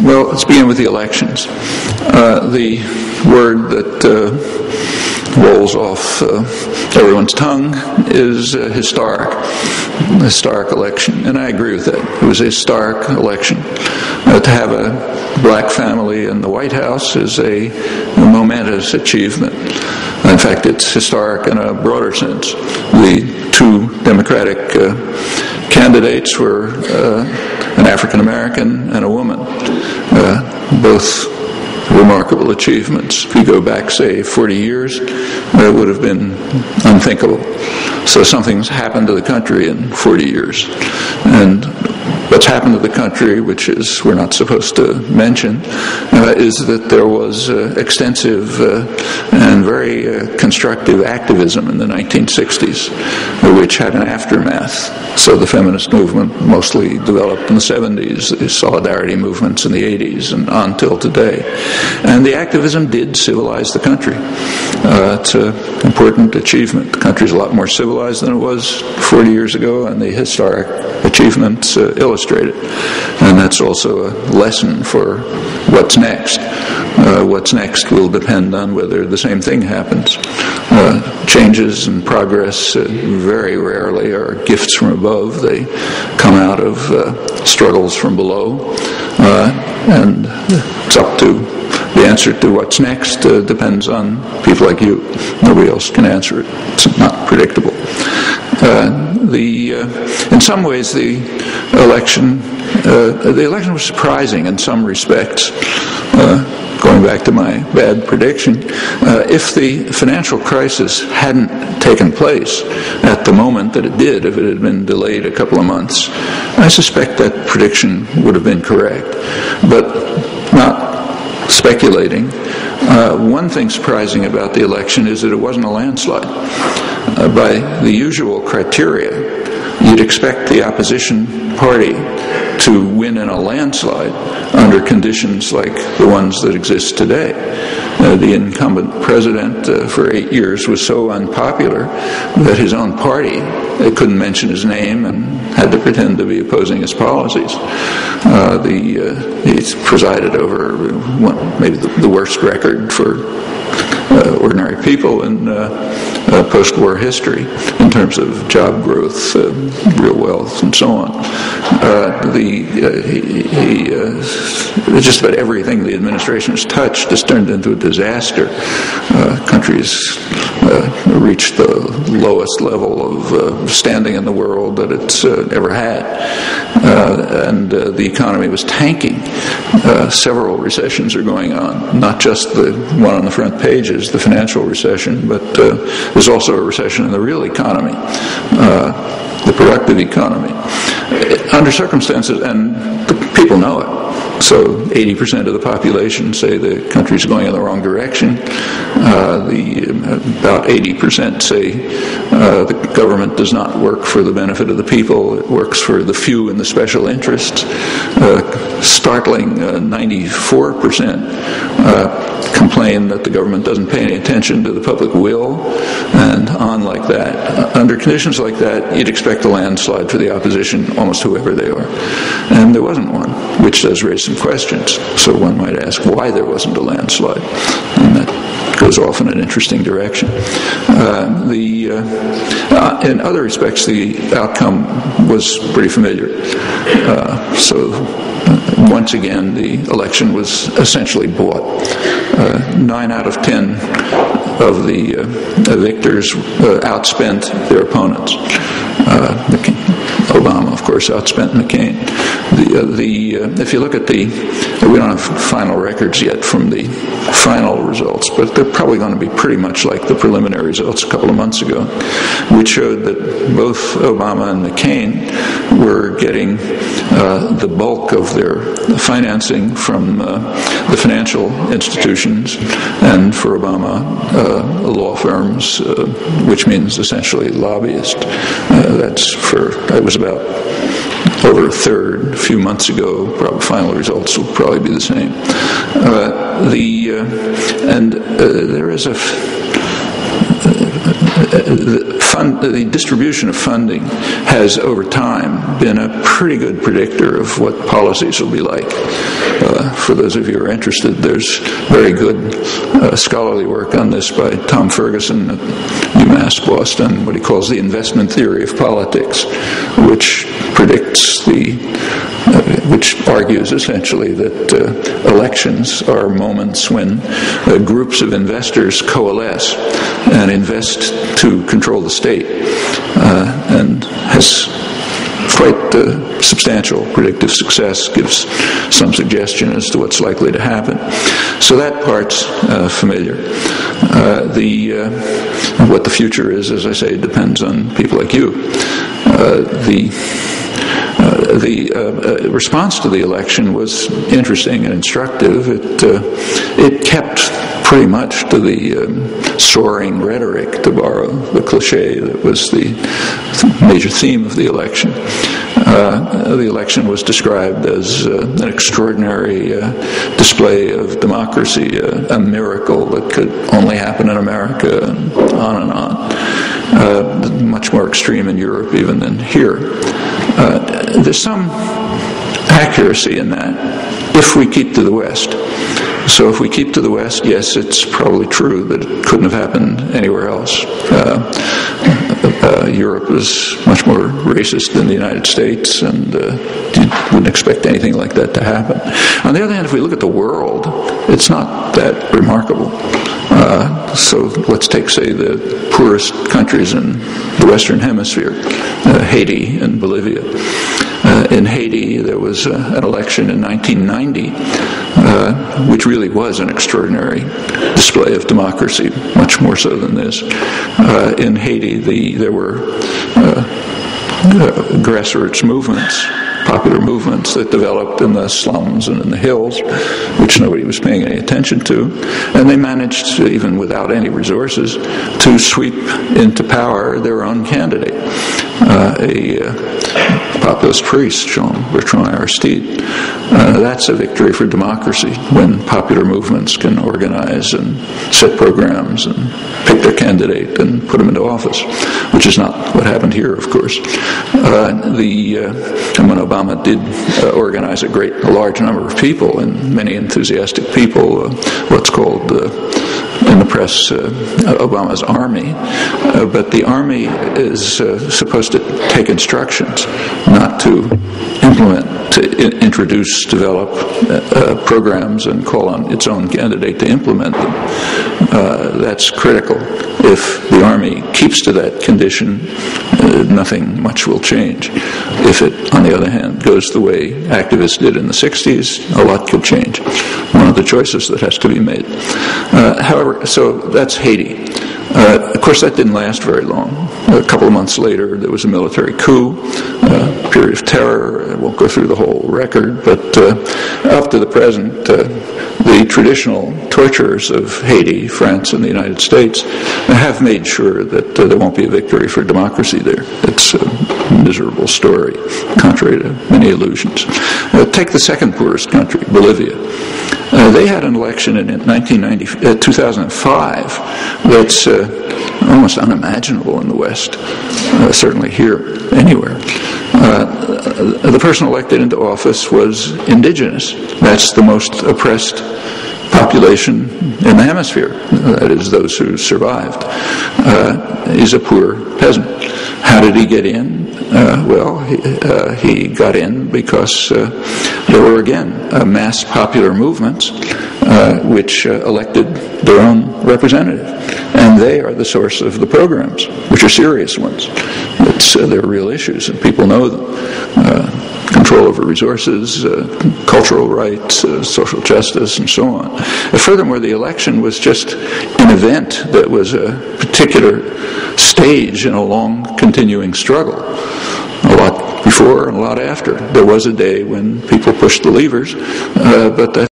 Well, let's begin with the elections. The word that rolls off everyone's tongue is historic election, and I agree with that. It was a historic election. To have a black family in the White House is a momentous achievement. In fact, it's historic in a broader sense. The two Democratic candidates were an African American and a woman, both remarkable achievements. If you go back, say, 40 years, that would have been unthinkable. So something's happened to the country in 40 years. And what's happened to the country, which is we're not supposed to mention, is that there was extensive and very constructive activism in the 1960s, which had an aftermath. So the feminist movement mostly developed in the 70s, the solidarity movements in the 80s, and on till today. And the activism did civilize the country. It's an important achievement. The country's a lot more civilized than it was 40 years ago, and the historic achievements illustrate it. And that's also a lesson for what's next. What's next will depend on whether the same thing happens. Changes and progress very rarely are gifts from above. They come out of struggles from below. And it's up to the answer to what's next depends on people like you. Nobody else can answer it. It's not predictable. In some ways, the election was surprising in some respects. Going back to my bad prediction, if the financial crisis hadn't taken place at the moment that it did, if it had been delayed a couple of months, I suspect that prediction would have been correct. But not speculating, one thing surprising about the election is that it wasn't a landslide. By the usual criteria, you'd expect the opposition party to win in a landslide under conditions like the ones that exist today. The incumbent president for 8 years was so unpopular that his own party couldn't mention his name and had to pretend to be opposing his policies. He's presided over maybe the worst record for ordinary people in post-war history in terms of job growth, real wealth, and so on. Just about everything the administration has touched has turned into a disaster. Countries reached the lowest level of standing in the world that it's ever had. And the economy was tanking. Several recessions are going on, not just the one on the front pages, the financial recession, but there's also a recession in the real economy, the productive economy. Under circumstances, and the people know it, so 80% of the population say the country's going in the wrong direction. About 80% say the government does not work for the benefit of the people, it works for the few and the special interests. Startling 94% complain that the government doesn't pay any attention to the public will, and on like that. Under conditions like that, you'd expect a landslide for the opposition, almost whoever they are. And there wasn't one, which does raise some questions. So one might ask why there wasn't a landslide. And that goes off in an interesting direction. In other respects, the outcome was pretty familiar. Once again, the election was essentially bought. 9 out of 10 of the victors outspent their opponents. Obama, of course, outspent McCain. If you look at we don't have final records yet from the final results, but they're probably going to be pretty much like the preliminary results a couple of months ago, which showed that both Obama and McCain were getting the bulk of their financing from the financial institutions, and for Obama, law firms, which means essentially lobbyists. That was about over a third a few months ago. Probably final results will probably be the same. There is the distribution of funding has over time been a pretty good predictor of what policies will be like. For those of you who are interested, there's very good scholarly work on this by Tom Ferguson at UMass Boston, what he calls the investment theory of politics, which predicts which argues essentially that elections are moments when groups of investors coalesce and invest to control the state, and has quite substantial predictive success, gives some suggestion as to what's likely to happen. So that part's familiar. What the future is, as I say, depends on people like you. The response to the election was interesting and instructive. It kept pretty much to the soaring rhetoric, to borrow the cliche that was the major theme of the election. The election was described as an extraordinary display of democracy, a miracle that could only happen in America, and on and on. Much more extreme in Europe even than here. There's some accuracy in that if we keep to the West. So if we keep to the West, yes, it's probably true that it couldn't have happened anywhere else. Europe is much more racist than the United States, and you wouldn't expect anything like that to happen. On the other hand, if we look at the world, it's not that remarkable. So let's take, say, the poorest countries in the Western Hemisphere, Haiti and Bolivia. In Haiti, there was an election in 1990, which really was an extraordinary display of democracy, much more so than this. In Haiti, there were grassroots movements, popular movements that developed in the slums and in the hills, which nobody was paying any attention to, and they managed, even without any resources, to sweep into power their own candidate, a populist priest, Jean-Bertrand Aristide. That's a victory for democracy, when popular movements can organize and set programs and pick their candidate and put them into office, which is not what happened here, of course. When Obama did organize a large number of people, and many enthusiastic people, what's called in the press Obama's army, but the army is supposed to take instructions, not to implement, to introduce, develop programs and call on its own candidate to implement them. That's critical. If the army keeps to that condition, nothing much will change. If it, on the other hand, goes the way activists did in the 60s, a lot could change. One of the choices that has to be made. However, so that's Haiti. Of course, that didn't last very long. A couple of months later, there was a military coup, a period of terror. I won't go through the whole record, but up to the present, the traditional torturers of Haiti, France, and the United States have made sure that there won't be a victory for democracy there. It's a miserable story, contrary to many illusions. Take the second poorest country, Bolivia. They had an election in 2005 that's almost unimaginable in the West, certainly here, anywhere. The person elected into office was indigenous. That's the most oppressed population in the hemisphere, that is, those who survived. He's a poor peasant. How did he get in? He got in because there were, again, mass popular movements which elected their own representative. And they are the source of the programs, which are serious ones. They're real issues, and people know them. Control over resources, cultural rights, social justice, and so on. And furthermore, the election was just an event that was a particular stage in a long continuing struggle. A lot before and a lot after. There was a day when people pushed the levers, but